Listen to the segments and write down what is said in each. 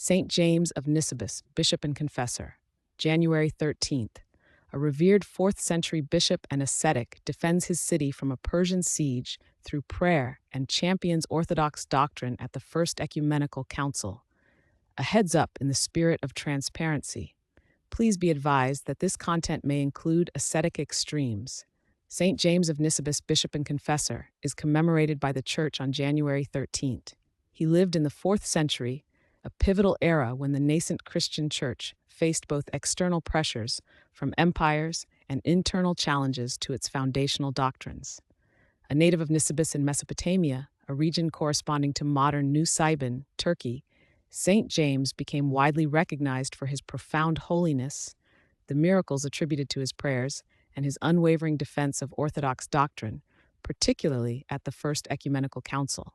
Saint James of Nisibis, Bishop and Confessor, January 13th. A revered 4th century bishop and ascetic defends his city from a Persian siege through prayer and champions Orthodox doctrine at the First Ecumenical Council. A heads up in the spirit of transparency. Please be advised that this content may include ascetic extremes. Saint James of Nisibis, Bishop and Confessor, is commemorated by the Church on January 13th. He lived in the 4th century, a pivotal era when the nascent Christian Church faced both external pressures from empires and internal challenges to its foundational doctrines. A native of Nisibis in Mesopotamia, a region corresponding to modern Nusaybin, Turkey, Saint James became widely recognized for his profound holiness, the miracles attributed to his prayers, and his unwavering defense of Orthodox doctrine, particularly at the First Ecumenical Council.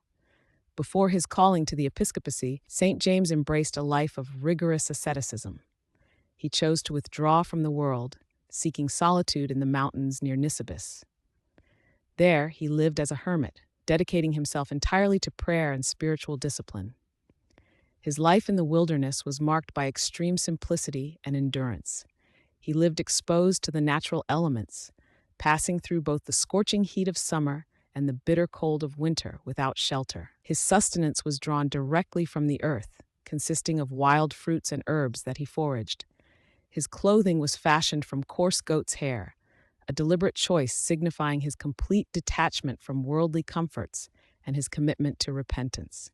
Before his calling to the episcopacy, Saint James embraced a life of rigorous asceticism. He chose to withdraw from the world, seeking solitude in the mountains near Nisibis. There, he lived as a hermit, dedicating himself entirely to prayer and spiritual discipline. His life in the wilderness was marked by extreme simplicity and endurance. He lived exposed to the natural elements, passing through both the scorching heat of summer and the bitter cold of winter without shelter. His sustenance was drawn directly from the earth, consisting of wild fruits and herbs that he foraged. His clothing was fashioned from coarse goat's hair, a deliberate choice signifying his complete detachment from worldly comforts and his commitment to repentance.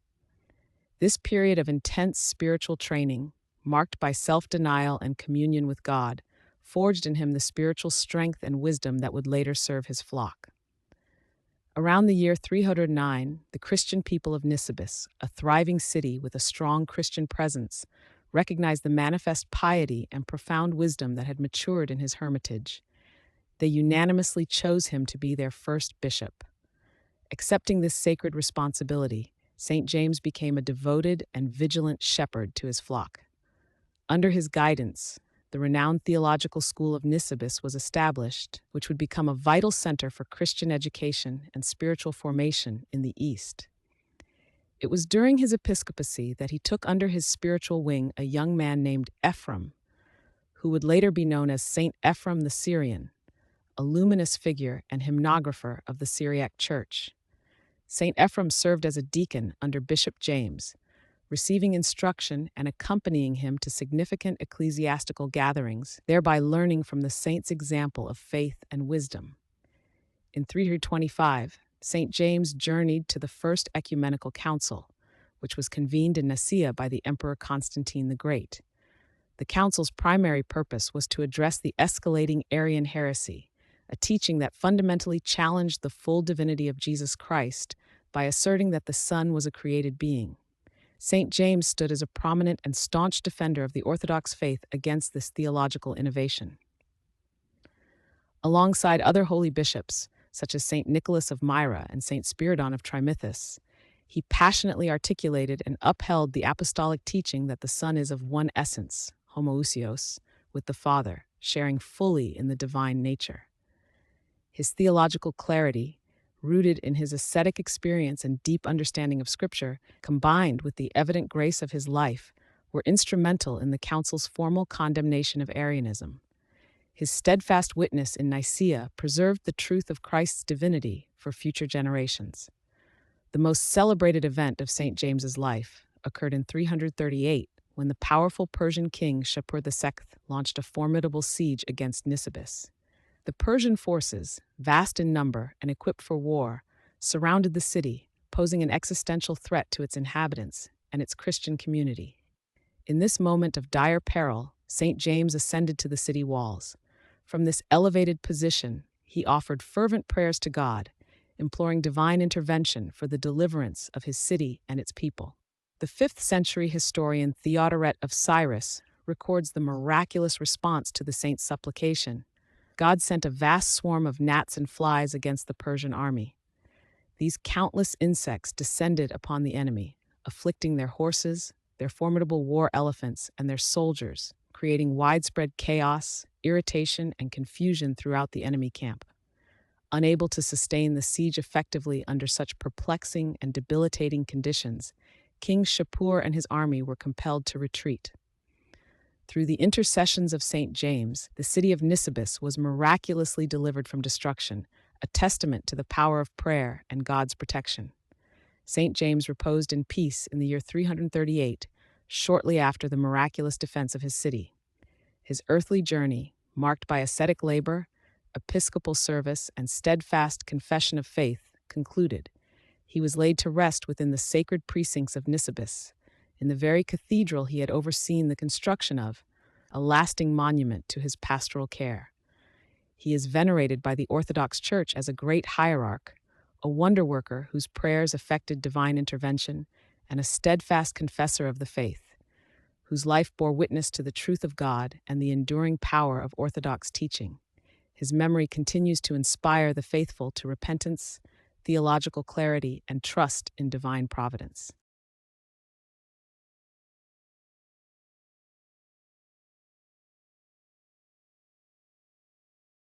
This period of intense spiritual training, marked by self-denial and communion with God, forged in him the spiritual strength and wisdom that would later serve his flock. Around the year 309, the Christian people of Nisibis, a thriving city with a strong Christian presence, recognized the manifest piety and profound wisdom that had matured in his hermitage. They unanimously chose him to be their first bishop. Accepting this sacred responsibility, Saint James became a devoted and vigilant shepherd to his flock. Under his guidance, the renowned theological school of Nisibis was established, which would become a vital center for Christian education and spiritual formation in the East. It was during his episcopacy that he took under his spiritual wing a young man named Ephraim, who would later be known as Saint Ephraim the Syrian, a luminous figure and hymnographer of the Syriac Church. Saint Ephraim served as a deacon under Bishop James, receiving instruction and accompanying him to significant ecclesiastical gatherings, thereby learning from the saint's example of faith and wisdom. In 325, Saint James journeyed to the First Ecumenical Council, which was convened in Nicaea by the Emperor Constantine the Great. The council's primary purpose was to address the escalating Arian heresy, a teaching that fundamentally challenged the full divinity of Jesus Christ by asserting that the Son was a created being. Saint James stood as a prominent and staunch defender of the Orthodox faith against this theological innovation. Alongside other holy bishops, such as Saint Nicholas of Myra and Saint Spiridon of Trimithis, he passionately articulated and upheld the apostolic teaching that the Son is of one essence, homoousios, with the Father, sharing fully in the divine nature. His theological clarity, rooted in his ascetic experience and deep understanding of Scripture, combined with the evident grace of his life, were instrumental in the Council's formal condemnation of Arianism. His steadfast witness in Nicaea preserved the truth of Christ's divinity for future generations. The most celebrated event of St. James's life occurred in 338, when the powerful Persian king Shapur II launched a formidable siege against Nisibis. The Persian forces, vast in number and equipped for war, surrounded the city, posing an existential threat to its inhabitants and its Christian community. In this moment of dire peril, St. James ascended to the city walls. From this elevated position, he offered fervent prayers to God, imploring divine intervention for the deliverance of his city and its people. The 5th century historian Theodoret of Cyrus records the miraculous response to the saint's supplication. God sent a vast swarm of gnats and flies against the Persian army. These countless insects descended upon the enemy, afflicting their horses, their formidable war elephants, and their soldiers, creating widespread chaos, irritation, and confusion throughout the enemy camp. Unable to sustain the siege effectively under such perplexing and debilitating conditions, King Shapur and his army were compelled to retreat. Through the intercessions of St. James, the city of Nisibis was miraculously delivered from destruction, a testament to the power of prayer and God's protection. St. James reposed in peace in the year 338, shortly after the miraculous defense of his city. His earthly journey, marked by ascetic labor, episcopal service, and steadfast confession of faith, concluded. He was laid to rest within the sacred precincts of Nisibis, in the very cathedral he had overseen the construction of, a lasting monument to his pastoral care. He is venerated by the Orthodox Church as a great hierarch, a wonder worker whose prayers effected divine intervention, and a steadfast confessor of the faith, whose life bore witness to the truth of God and the enduring power of Orthodox teaching. His memory continues to inspire the faithful to repentance, theological clarity, and trust in divine providence.